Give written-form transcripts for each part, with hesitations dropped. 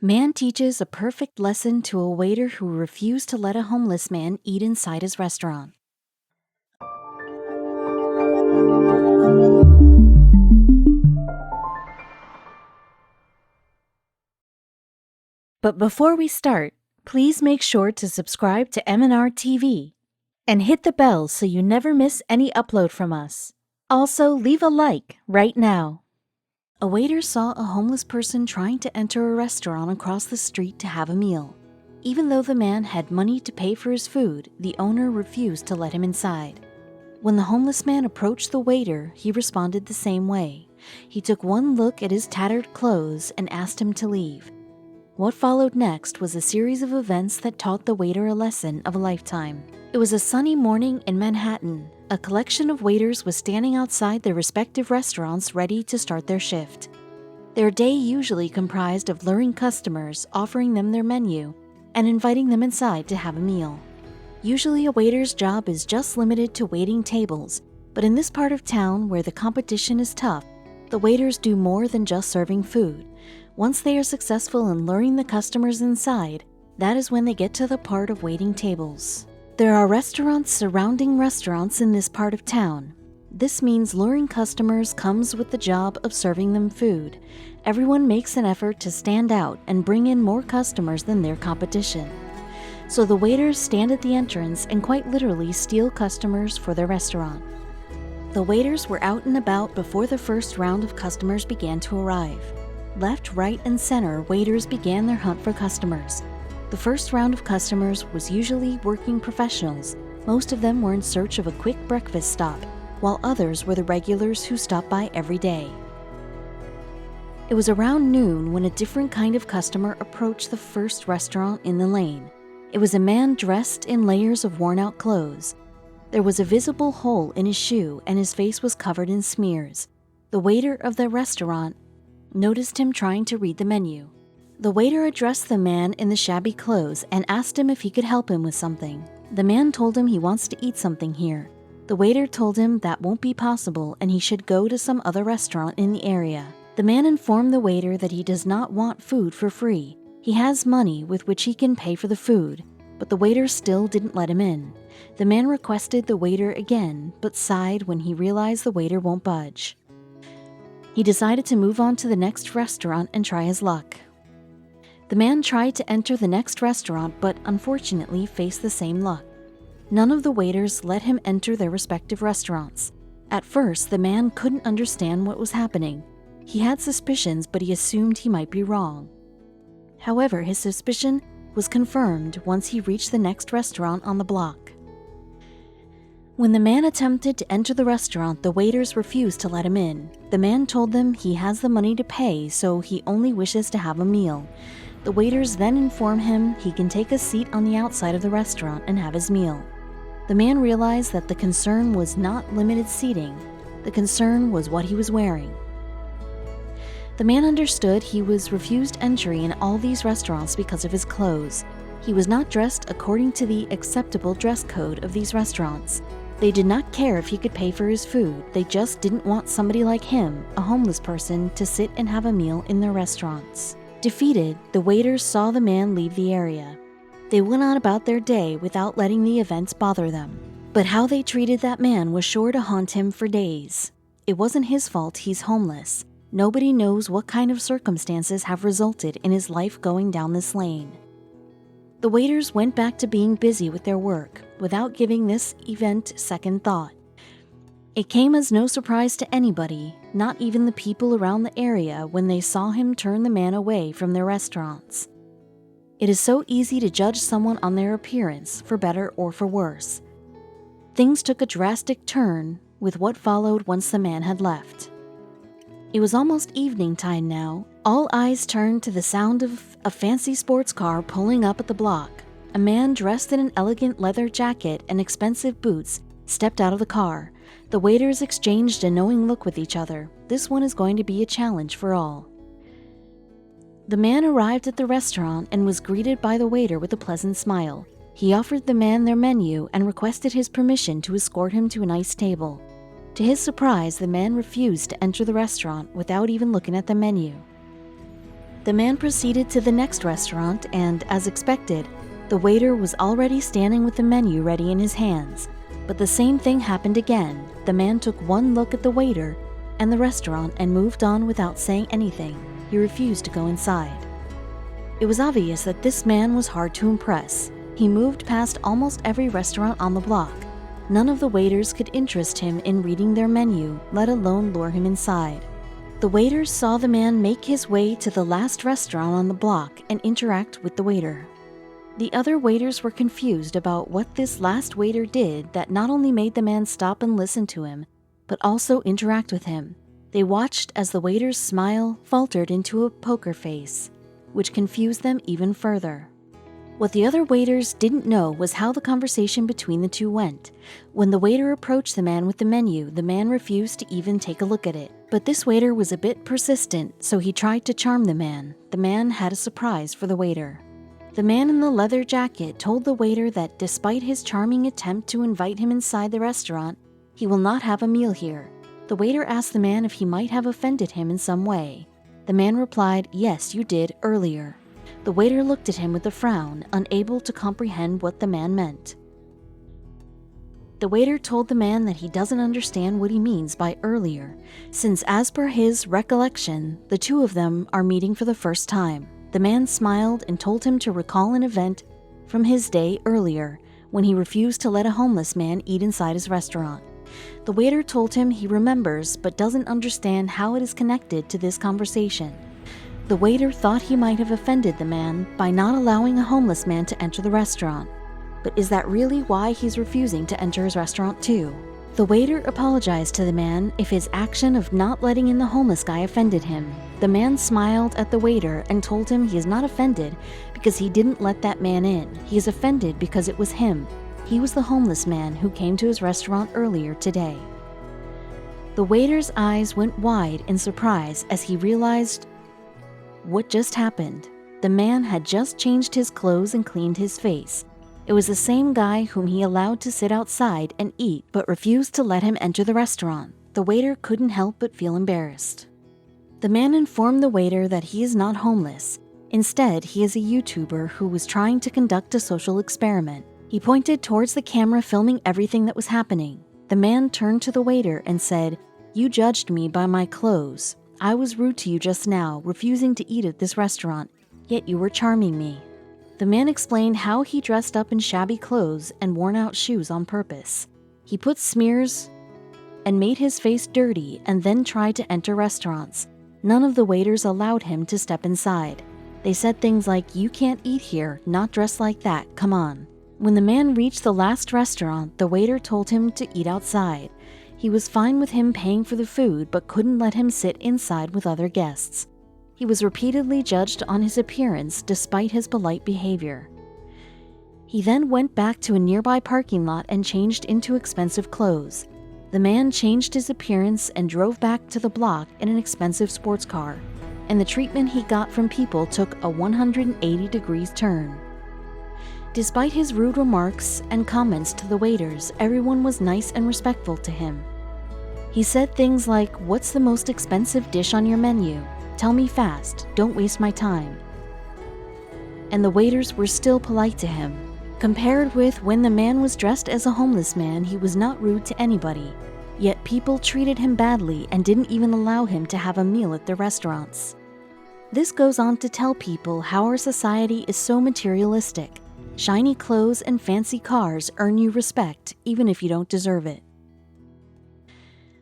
Man teaches a perfect lesson to a waiter who refused to let a homeless man eat inside his restaurant. But before we start, please make sure to subscribe to m&rtv and hit the bell so you never miss any upload from us. Also, leave a like right now. A waiter saw a homeless person trying to enter a restaurant across the street to have a meal. Even though the man had money to pay for his food, the owner refused to let him inside. When the homeless man approached the waiter, he responded the same way. He took one look at his tattered clothes and asked him to leave. What followed next was a series of events that taught the waiter a lesson of a lifetime. It was a sunny morning in Manhattan. A collection of waiters was standing outside their respective restaurants ready to start their shift. Their day usually comprised of luring customers, offering them their menu, and inviting them inside to have a meal. Usually a waiter's job is just limited to waiting tables, but in this part of town where the competition is tough, the waiters do more than just serving food. Once they are successful in luring the customers inside, that is when they get to the part of waiting tables. There are restaurants surrounding restaurants in this part of town. This means luring customers comes with the job of serving them food. Everyone makes an effort to stand out and bring in more customers than their competition. So the waiters stand at the entrance and quite literally steal customers for their restaurant. The waiters were out and about before the first round of customers began to arrive. Left, right, and center, waiters began their hunt for customers. The first round of customers was usually working professionals. Most of them were in search of a quick breakfast stop, while others were the regulars who stopped by every day. It was around noon when a different kind of customer approached the first restaurant in the lane. It was a man dressed in layers of worn-out clothes. There was a visible hole in his shoe and his face was covered in smears. The waiter of the restaurant noticed him trying to read the menu. The waiter addressed the man in the shabby clothes and asked him if he could help him with something. The man told him he wants to eat something here. The waiter told him that won't be possible and he should go to some other restaurant in the area. The man informed the waiter that he does not want food for free. He has money with which he can pay for the food, but the waiter still didn't let him in. The man requested the waiter again, but sighed when he realized the waiter won't budge. He decided to move on to the next restaurant and try his luck. The man tried to enter the next restaurant, but unfortunately faced the same luck. None of the waiters let him enter their respective restaurants. At first, the man couldn't understand what was happening. He had suspicions, but he assumed he might be wrong. However, his suspicion was confirmed once he reached the next restaurant on the block. When the man attempted to enter the restaurant, the waiters refused to let him in. The man told them he has the money to pay, so he only wishes to have a meal. The waiters then inform him he can take a seat on the outside of the restaurant and have his meal. The man realized that the concern was not limited seating. The concern was what he was wearing. The man understood he was refused entry in all these restaurants because of his clothes. He was not dressed according to the acceptable dress code of these restaurants. They did not care if he could pay for his food. They just didn't want somebody like him, a homeless person, to sit and have a meal in their restaurants. Defeated, the waiters saw the man leave the area. They went on about their day without letting the events bother them. But how they treated that man was sure to haunt him for days. It wasn't his fault he's homeless. Nobody knows what kind of circumstances have resulted in his life going down this lane. The waiters went back to being busy with their work without giving this event second thought. It came as no surprise to anybody, not even the people around the area, when they saw him turn the man away from their restaurants. It is so easy to judge someone on their appearance, for better or for worse. Things took a drastic turn with what followed once the man had left. It was almost evening time now. All eyes turned to the sound of a fancy sports car pulling up at the block. A man dressed in an elegant leather jacket and expensive boots stepped out of the car. The waiters exchanged a knowing look with each other. This one is going to be a challenge for all. The man arrived at the restaurant and was greeted by the waiter with a pleasant smile. He offered the man their menu and requested his permission to escort him to a nice table. To his surprise, the man refused to enter the restaurant without even looking at the menu. The man proceeded to the next restaurant and, as expected, the waiter was already standing with the menu ready in his hands. But the same thing happened again. The man took one look at the waiter and the restaurant and moved on without saying anything. He refused to go inside. It was obvious that this man was hard to impress. He moved past almost every restaurant on the block. None of the waiters could interest him in reading their menu, let alone lure him inside. The waiters saw the man make his way to the last restaurant on the block and interact with the waiter. The other waiters were confused about what this last waiter did that not only made the man stop and listen to him, but also interact with him. They watched as the waiter's smile faltered into a poker face, which confused them even further. What the other waiters didn't know was how the conversation between the two went. When the waiter approached the man with the menu, the man refused to even take a look at it. But this waiter was a bit persistent, so he tried to charm the man. The man had a surprise for the waiter. The man in the leather jacket told the waiter that despite his charming attempt to invite him inside the restaurant, he will not have a meal here. The waiter asked the man if he might have offended him in some way. The man replied, "Yes, you did, earlier." The waiter looked at him with a frown, unable to comprehend what the man meant. The waiter told the man that he doesn't understand what he means by earlier, since as per his recollection, the two of them are meeting for the first time. The man smiled and told him to recall an event from his day earlier, when he refused to let a homeless man eat inside his restaurant. The waiter told him he remembers but doesn't understand how it is connected to this conversation. The waiter thought he might have offended the man by not allowing a homeless man to enter the restaurant. But is that really why he's refusing to enter his restaurant too? The waiter apologized to the man if his action of not letting in the homeless guy offended him. The man smiled at the waiter and told him he is not offended because he didn't let that man in. He is offended because it was him. He was the homeless man who came to his restaurant earlier today. The waiter's eyes went wide in surprise as he realized what just happened. The man had just changed his clothes and cleaned his face. It was the same guy whom he allowed to sit outside and eat but refused to let him enter the restaurant. The waiter couldn't help but feel embarrassed. The man informed the waiter that he is not homeless. Instead, he is a YouTuber who was trying to conduct a social experiment. He pointed towards the camera filming everything that was happening. The man turned to the waiter and said, "You judged me by my clothes. I was rude to you just now, refusing to eat at this restaurant, yet you were charming me." The man explained how he dressed up in shabby clothes and worn out shoes on purpose. He put smears and made his face dirty and then tried to enter restaurants. None of the waiters allowed him to step inside. They said things like, "You can't eat here, not dressed like that, come on." When the man reached the last restaurant, the waiter told him to eat outside. He was fine with him paying for the food, but couldn't let him sit inside with other guests. He was repeatedly judged on his appearance despite his polite behavior. He then went back to a nearby parking lot and changed into expensive clothes. The man changed his appearance and drove back to the block in an expensive sports car, and the treatment he got from people took a 180 degrees turn. Despite his rude remarks and comments to the waiters, everyone was nice and respectful to him. He said things like, "What's the most expensive dish on your menu? Tell me fast, don't waste my time." And the waiters were still polite to him. Compared with when the man was dressed as a homeless man, he was not rude to anybody. Yet people treated him badly and didn't even allow him to have a meal at their restaurants. This goes on to tell people how our society is so materialistic. Shiny clothes and fancy cars earn you respect, even if you don't deserve it.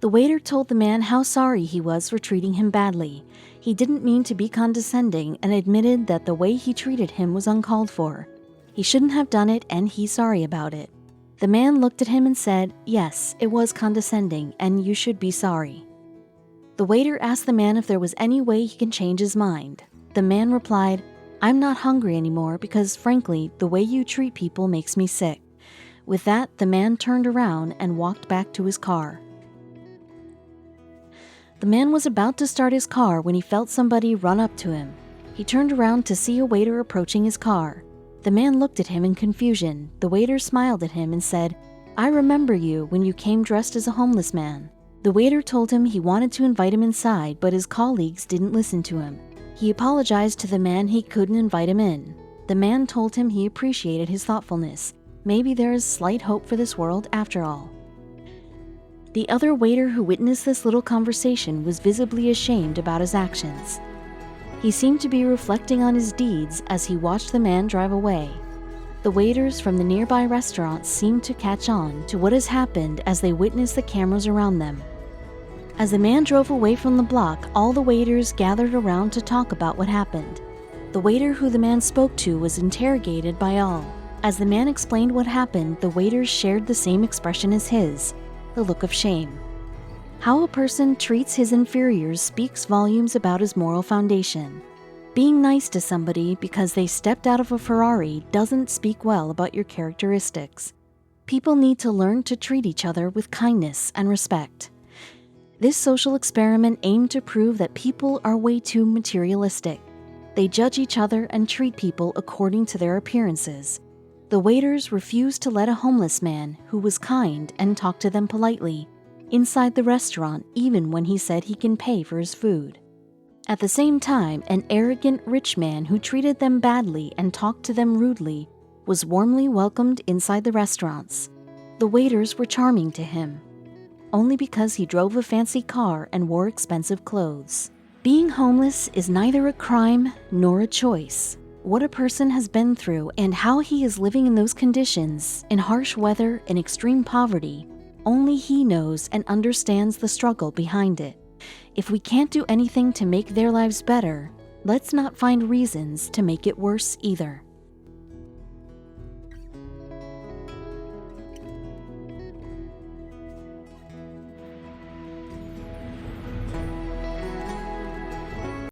The waiter told the man how sorry he was for treating him badly. He didn't mean to be condescending and admitted that the way he treated him was uncalled for. He shouldn't have done it and he's sorry about it. The man looked at him and said, "Yes, it was condescending and you should be sorry." The waiter asked the man if there was any way he can change his mind. The man replied, "I'm not hungry anymore because, frankly, the way you treat people makes me sick." With that, the man turned around and walked back to his car. The man was about to start his car when he felt somebody run up to him. He turned around to see a waiter approaching his car. The man looked at him in confusion. The waiter smiled at him and said, "I remember you when you came dressed as a homeless man." The waiter told him he wanted to invite him inside, but his colleagues didn't listen to him. He apologized to the man he couldn't invite him in. The man told him he appreciated his thoughtfulness. Maybe there is slight hope for this world after all. The other waiter who witnessed this little conversation was visibly ashamed about his actions. He seemed to be reflecting on his deeds as he watched the man drive away. The waiters from the nearby restaurant seemed to catch on to what has happened as they witnessed the cameras around them. As the man drove away from the block, all the waiters gathered around to talk about what happened. The waiter who the man spoke to was interrogated by all. As the man explained what happened, the waiters shared the same expression as his, the look of shame. How a person treats his inferiors speaks volumes about his moral foundation. Being nice to somebody because they stepped out of a Ferrari doesn't speak well about your characteristics. People need to learn to treat each other with kindness and respect. This social experiment aimed to prove that people are way too materialistic. They judge each other and treat people according to their appearances. The waiters refused to let a homeless man, who was kind and talked to them politely, inside the restaurant even when he said he can pay for his food. At the same time, an arrogant rich man who treated them badly and talked to them rudely was warmly welcomed inside the restaurants. The waiters were charming to him, only because he drove a fancy car and wore expensive clothes. Being homeless is neither a crime nor a choice. What a person has been through and how he is living in those conditions, in harsh weather and extreme poverty, only he knows and understands the struggle behind it. If we can't do anything to make their lives better, let's not find reasons to make it worse either.